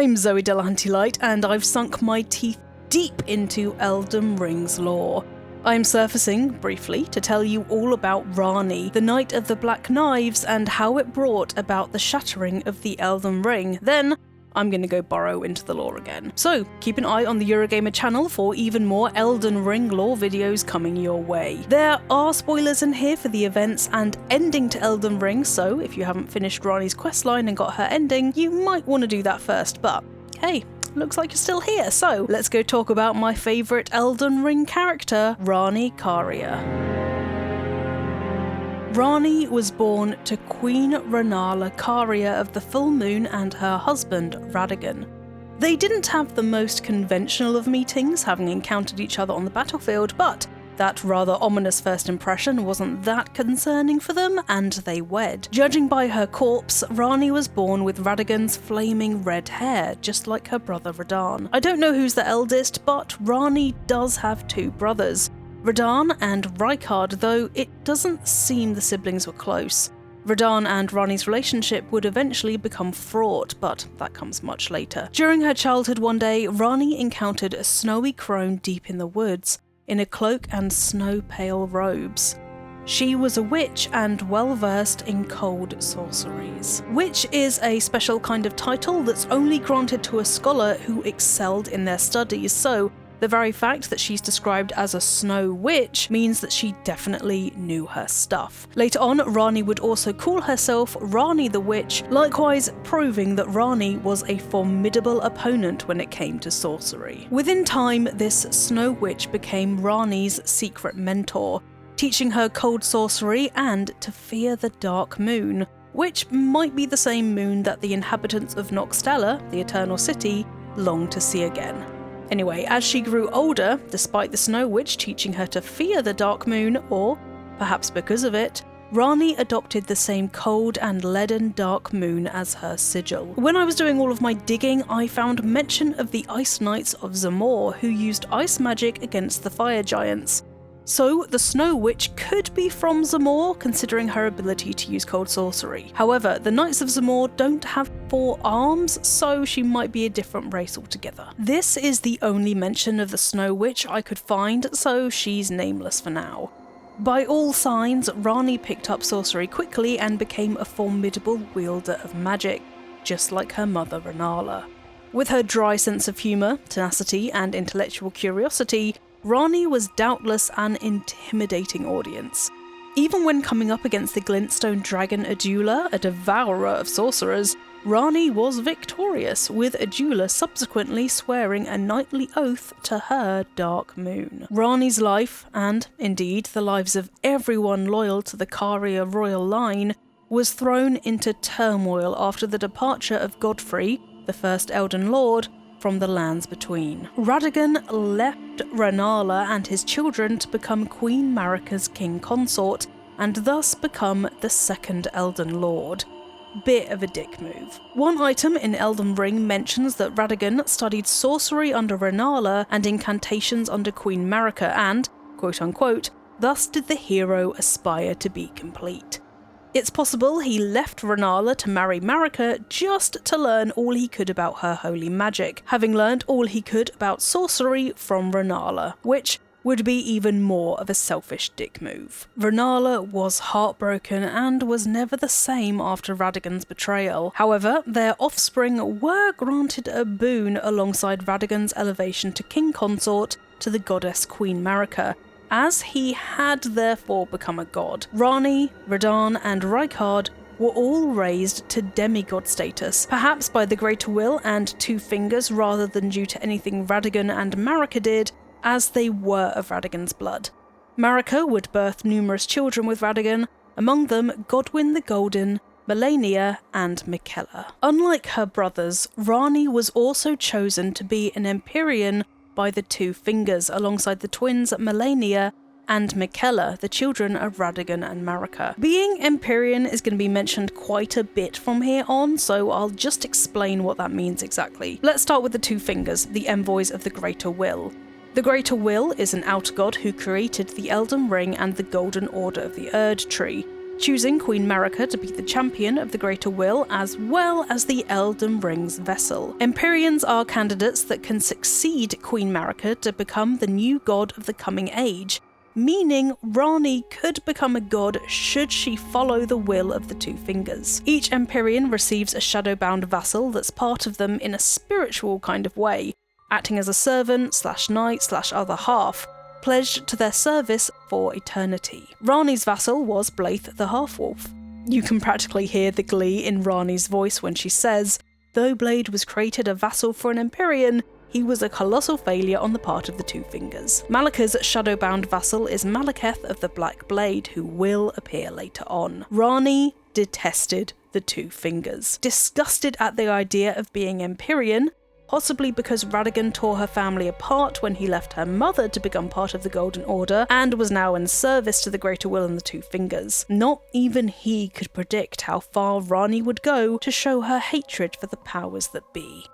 I'm Zoe Delahunty-Light, and I've sunk my teeth deep into Elden Ring's lore. I'm surfacing, briefly, to tell you all about Ranni, the Knight of the Black Knives, and how it brought about the shattering of the Elden Ring. Then, I'm going to go burrow into the lore again. So, keep an eye on the Eurogamer channel for even more Elden Ring lore videos coming your way. There are spoilers in here for the events and ending to Elden Ring, so if you haven't finished Ranni's questline and got her ending, you might want to do that first, but hey, looks like you're still here, so let's go talk about my favourite Elden Ring character, Ranni Caria. Ranni was born to Queen Rennala Caria of the Full Moon and her husband, Radagon. They didn't have the most conventional of meetings, having encountered each other on the battlefield, but that rather ominous first impression wasn't that concerning for them, and they wed. Judging by her corpse, Ranni was born with Radagon's flaming red hair, just like her brother Radagon. I don't know who's the eldest, but Ranni does have two brothers, Radagon and Rykard, though it doesn't seem the siblings were close. Radagon and Ranni's relationship would eventually become fraught, but that comes much later. During her childhood one day, Ranni encountered a snowy crone deep in the woods, in a cloak and snow-pale robes. She was a witch and well-versed in cold sorceries. Witch is a special kind of title that's only granted to a scholar who excelled in their studies, so the very fact that she's described as a snow witch means that she definitely knew her stuff. Later on, Ranni would also call herself Ranni the Witch, likewise proving that Ranni was a formidable opponent when it came to sorcery. Within time, this snow witch became Ranni's secret mentor, teaching her cold sorcery and to fear the dark moon, which might be the same moon that the inhabitants of Nokstella, the Eternal City, longed to see again. Anyway, as she grew older, despite the Snow Witch teaching her to fear the Dark Moon, or perhaps because of it, Ranni adopted the same cold and leaden Dark Moon as her sigil. When I was doing all of my digging, I found mention of the Ice Knights of Zamor, who used ice magic against the fire giants. So the Snow Witch could be from Zamor, considering her ability to use cold sorcery. However, the Knights of Zamor don't have 4 arms, so she might be a different race altogether. This is the only mention of the Snow Witch I could find, so she's nameless for now. By all signs, Ranni picked up sorcery quickly and became a formidable wielder of magic, just like her mother Rennala. With her dry sense of humour, tenacity, and intellectual curiosity, Ranni was doubtless an intimidating audience. Even when coming up against the glintstone dragon Adula, a devourer of sorcerers, Ranni was victorious, with Adula subsequently swearing a knightly oath to her Dark Moon. Ranni's life, and indeed the lives of everyone loyal to the Caria royal line, was thrown into turmoil after the departure of Godfrey, the first Elden Lord, from the lands between. Radagon left Rennala and his children to become Queen Marika's king consort, and thus become the second Elden Lord. Bit of a dick move. One item in Elden Ring mentions that Radagon studied sorcery under Rennala and incantations under Queen Marika and, quote-unquote, thus did the hero aspire to be complete. It's possible he left Rennala to marry Marika just to learn all he could about her holy magic, having learned all he could about sorcery from Rennala, which would be even more of a selfish dick move. Rennala was heartbroken and was never the same after Radagon's betrayal. However, their offspring were granted a boon alongside Radagon's elevation to king consort to the goddess Queen Marika, as he had therefore become a god. Ranni, Radagon, and Rykard were all raised to demigod status, perhaps by the Greater Will and Two Fingers rather than due to anything Radagon and Marika did, as they were of Radagon's blood. Marika would birth numerous children with Radagon, among them Godwyn the Golden, Malenia, and Miquella. Unlike her brothers, Ranni was also chosen to be an Empyrean by the Two Fingers, alongside the twins Malenia and Miquella, the children of Radagon and Marika. Being Empyrean is going to be mentioned quite a bit from here on, so I'll just explain what that means exactly. Let's start with the Two Fingers, the envoys of the Greater Will. The Greater Will is an outer god who created the Elden Ring and the Golden Order of the Erd Tree. choosing Queen Marika to be the champion of the Greater Will as well as the Elden Ring's vessel. Empyreans are candidates that can succeed Queen Marika to become the new god of the coming age, meaning Ranni could become a god should she follow the will of the Two Fingers. Each Empyrean receives a shadowbound vassal that's part of them in a spiritual kind of way, acting as a servant / knight / other half, pledged to their service for eternity. Ranni's vassal was Blaidd the Half-Wolf. You can practically hear the glee in Ranni's voice when she says, though Blaidd was created a vassal for an Empyrean, he was a colossal failure on the part of the Two Fingers. Malika's shadowbound vassal is Maliketh of the Black Blade, who will appear later on. Ranni detested the Two Fingers. Disgusted at the idea of being Empyrean, possibly because Radagon tore her family apart when he left her mother to become part of the Golden Order and was now in service to the Greater Will and the Two Fingers. Not even he could predict how far Ranni would go to show her hatred for the powers that be.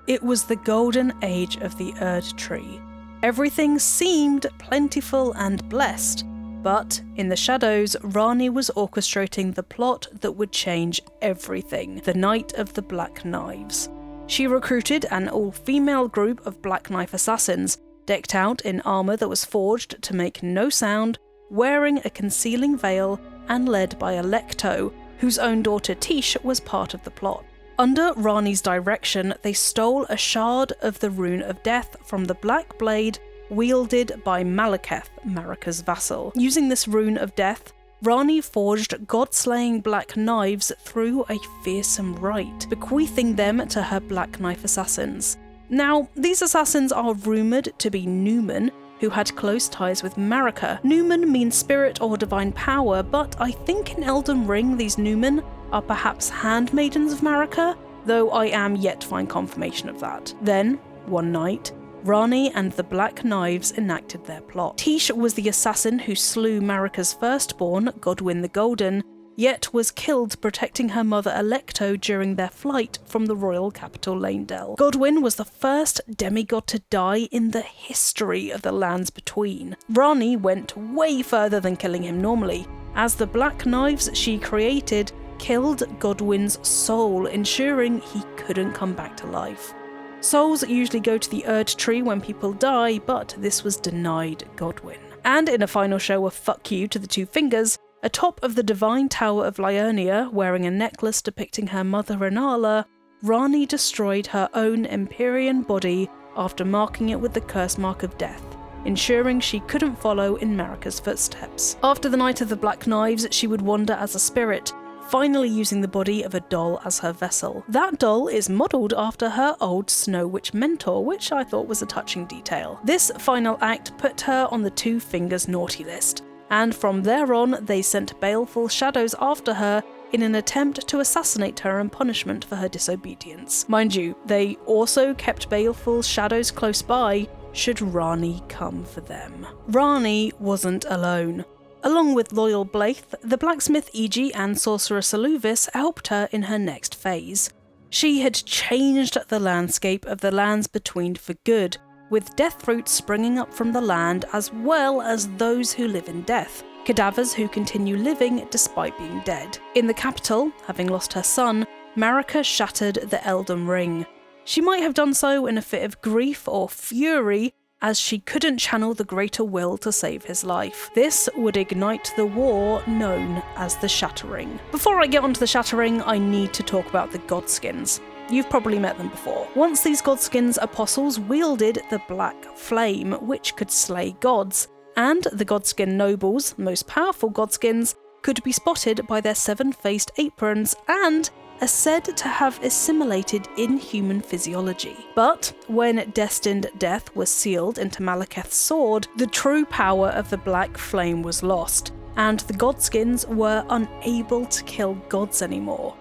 It was the golden age of the Erd Tree. Everything seemed plentiful and blessed, but in the shadows, Ranni was orchestrating the plot that would change everything, the Night of the Black Knives. She recruited an all-female group of Black Knife assassins, decked out in armour that was forged to make no sound, wearing a concealing veil, and led by Alecto, whose own daughter Tish was part of the plot. Under Ranni's direction, they stole a shard of the Rune of Death from the Black Blade, wielded by Maliketh, Marika's vassal. Using this Rune of Death, Ranni forged god-slaying black knives through a fearsome rite, bequeathing them to her Black Knife assassins. Now, these assassins are rumoured to be Numen, who had close ties with Marika. Numen means spirit or divine power, but I think in Elden Ring these Numen are perhaps handmaidens of Marika, though I am yet to find confirmation of that. Then, one night, Ranni and the Black Knives enacted their plot. Tish was the assassin who slew Marika's firstborn, Godwyn the Golden, yet was killed protecting her mother Alecto during their flight from the royal capital Leyndell. Godwyn was the first demigod to die in the history of the Lands Between. Ranni went way further than killing him normally, as the Black Knives she created killed Godwyn's soul, ensuring he couldn't come back to life. Souls usually go to the Erd Tree when people die, but this was denied Godwyn. And in a final show of fuck you to the Two Fingers, atop of the Divine Tower of Liurnia, wearing a necklace depicting her mother Rennala, Ranni destroyed her own Empyrean body after marking it with the curse mark of death, ensuring she couldn't follow in Marika's footsteps. After the Night of the Black Knives, she would wander as a spirit, finally using the body of a doll as her vessel. That doll is modelled after her old Snow Witch mentor, which I thought was a touching detail. This final act put her on the Two Fingers naughty list, and from there on they sent baleful shadows after her in an attempt to assassinate her in punishment for her disobedience. Mind you, they also kept baleful shadows close by should Ranni come for them. Ranni wasn't alone. Along with loyal Blaidd, the blacksmith Iji and sorcerer Saluvis helped her in her next phase. She had changed the landscape of the Lands Between for good, with death fruits springing up from the land as well as those who live in death, cadavers who continue living despite being dead. In the capital, having lost her son, Marika shattered the Elden Ring. She might have done so in a fit of grief or fury, as she couldn't channel the Greater Will to save his life. This would ignite the war known as the Shattering. Before I get onto the Shattering, I need to talk about the Godskins. You've probably met them before. Once these Godskins apostles wielded the Black Flame, which could slay gods, and the Godskin nobles, most powerful Godskins, could be spotted by their seven-faced aprons and are said to have assimilated inhuman physiology. But when destined death was sealed into Maliketh's sword, the true power of the Black Flame was lost, and the Godskins were unable to kill gods anymore.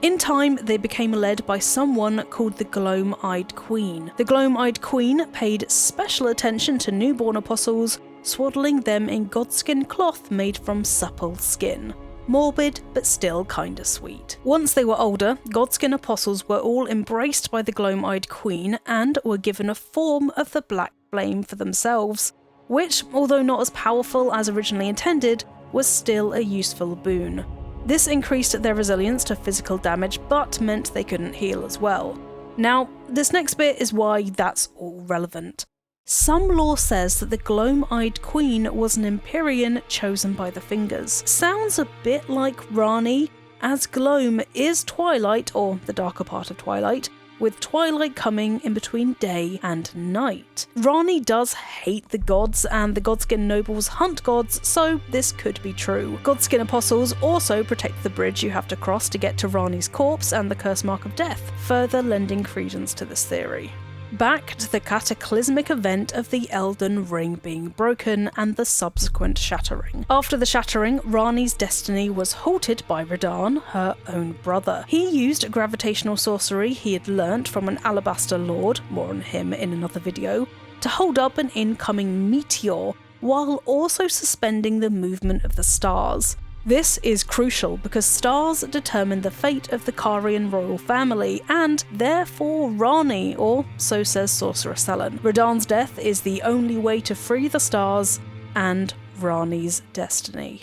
In time, they became led by someone called the Gloam-Eyed Queen. The Gloam-Eyed Queen paid special attention to newborn apostles, swaddling them in godskin cloth made from supple skin. Morbid, but still kinda sweet. Once they were older, Godskin apostles were all embraced by the Gloam-Eyed Queen and were given a form of the Black Flame for themselves, which, although not as powerful as originally intended, was still a useful boon. This increased their resilience to physical damage, but meant they couldn't heal as well. Now, this next bit is why that's all relevant. Some lore says that the Gloam-Eyed Queen was an Empyrean chosen by the Fingers. Sounds a bit like Ranni, as Gloam is twilight, or the darker part of twilight, with twilight coming in between day and night. Ranni does hate the gods, and the Godskin nobles hunt gods, so this could be true. Godskin apostles also protect the bridge you have to cross to get to Ranni's corpse and the curse mark of death, further lending credence to this theory. Back to the cataclysmic event of the Elden Ring being broken and the subsequent Shattering. After the Shattering, Ranni's destiny was halted by Radagon, her own brother. He used gravitational sorcery he had learnt from an Alabaster Lord, more on him in another video, to hold up an incoming meteor, while also suspending the movement of the stars. This is crucial because stars determine the fate of the Carian royal family, and therefore Ranni, or so says Sorcerer Sellen. Radagon's death is the only way to free the stars and Ranni's destiny.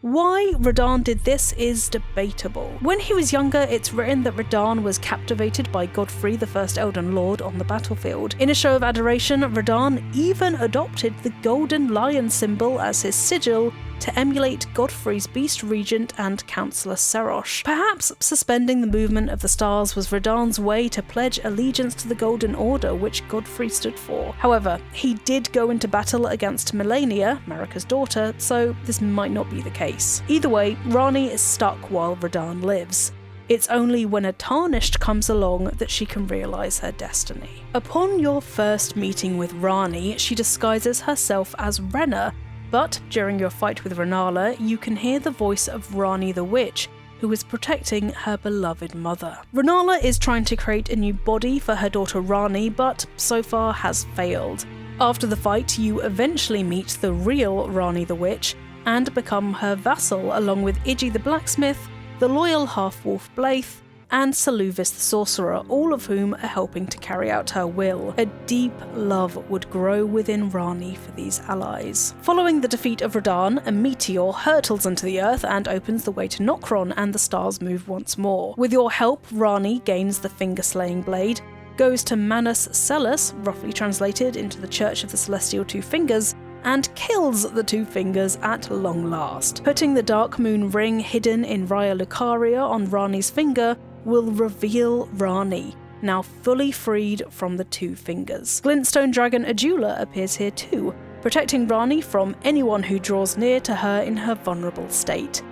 Why Radagon did this is debatable. When he was younger, it's written that Radagon was captivated by Godfrey, the first Elden Lord, on the battlefield. In a show of adoration, Radagon even adopted the golden lion symbol as his sigil to emulate Godfrey's Beast Regent and Councillor Serosh. Perhaps suspending the movement of the stars was Radagon's way to pledge allegiance to the Golden Order, which Godfrey stood for. However, he did go into battle against Melania, Marika's daughter, so this might not be the case. Either way, Ranni is stuck while Radagon lives. It's only when a Tarnished comes along that she can realise her destiny. Upon your first meeting with Ranni, she disguises herself as Renna, but during your fight with Rennala, you can hear the voice of Ranni the Witch, who is protecting her beloved mother. Rennala is trying to create a new body for her daughter Ranni, but so far has failed. After the fight, you eventually meet the real Ranni the Witch, and become her vassal along with Iji the Blacksmith, the loyal half-wolf Blaidd, and Seluvis the Sorcerer, all of whom are helping to carry out her will. A deep love would grow within Ranni for these allies. Following the defeat of Radagon, a meteor hurtles into the earth and opens the way to Nokron, and the stars move once more. With your help, Ranni gains the finger-slaying blade, goes to Manus Cellus, roughly translated into the Church of the Celestial Two Fingers, and kills the Two Fingers at long last. Putting the Dark Moon ring hidden in Raya Lucaria on Ranni's finger will reveal Ranni, now fully freed from the Two Fingers. Glintstone Dragon Adula appears here too, protecting Ranni from anyone who draws near to her in her vulnerable state.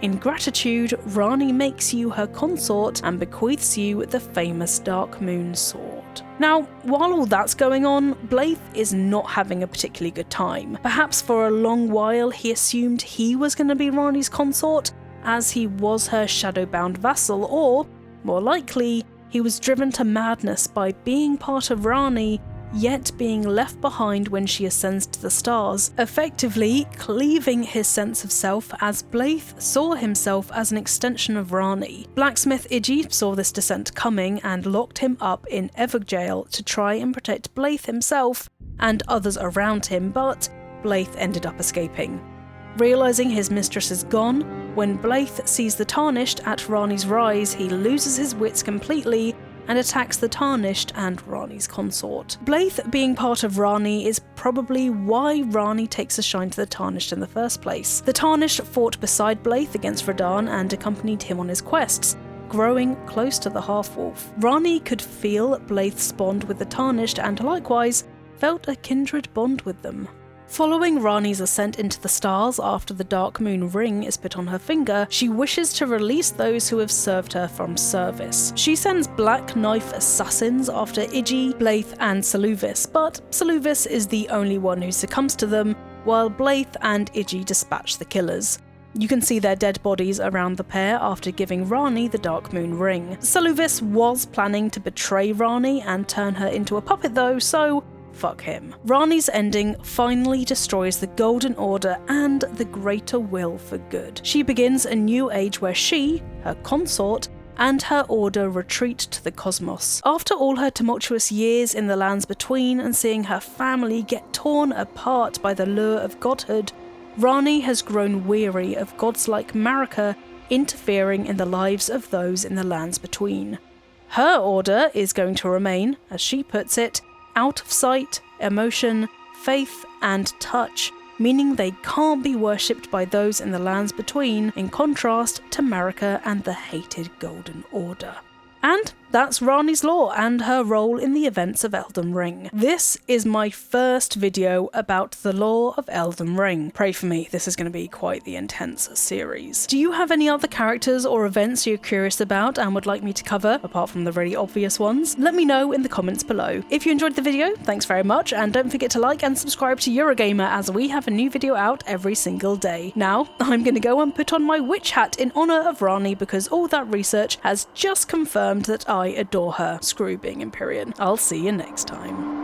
In gratitude, Ranni makes you her consort and bequeaths you the famous Dark Moon sword. Now, while all that's going on, Blaidd is not having a particularly good time. Perhaps for a long while he assumed he was going to be Ranni's consort, as he was her shadow-bound vassal, or, more likely, he was driven to madness by being part of Ranni, yet being left behind when she ascends to the stars, effectively cleaving his sense of self, as Blaidd saw himself as an extension of Ranni. Blacksmith Iji saw this descent coming and locked him up in Evergaol to try and protect Blaidd himself and others around him, but Blaidd ended up escaping. Realising his mistress is gone, when Blaidd sees the Tarnished at Ranni's rise, he loses his wits completely and attacks the Tarnished and Ranni's consort. Blaidd being part of Ranni is probably why Ranni takes a shine to the Tarnished in the first place. The Tarnished fought beside Blaidd against Radagon and accompanied him on his quests, growing close to the half-wolf. Ranni could feel Blaidd's bond with the Tarnished and likewise felt a kindred bond with them. Following Ranni's ascent into the stars after the Dark Moon ring is put on her finger, she wishes to release those who have served her from service. She sends Black Knife assassins after Iji, Blaidd and Seluvis, but Seluvis is the only one who succumbs to them, while Blaidd and Iji dispatch the killers. You can see their dead bodies around the pair after giving Ranni the Dark Moon ring. Seluvis was planning to betray Ranni and turn her into a puppet though, so fuck him. Ranni's ending finally destroys the Golden Order and the Greater Will for good. She begins a new age where she, her consort, and her order retreat to the cosmos. After all her tumultuous years in the lands between and seeing her family get torn apart by the lure of godhood, Ranni has grown weary of gods like Marika interfering in the lives of those in the lands between. Her order is going to remain, as she puts it, out of sight, emotion, faith, and touch, meaning they can't be worshipped by those in the lands between, in contrast to Marika and the hated Golden Order. And that's Ranni's lore and her role in the events of Elden Ring. This is my first video about the lore of Elden Ring. Pray for me, this is going to be quite the intense series. Do you have any other characters or events you're curious about and would like me to cover, apart from the really obvious ones? Let me know in the comments below. If you enjoyed the video, thanks very much, and don't forget to like and subscribe to Eurogamer as we have a new video out every single day. Now, I'm going to go and put on my witch hat in honour of Ranni because all that research has just confirmed that I adore her. Screw being Empyrean. I'll see you next time.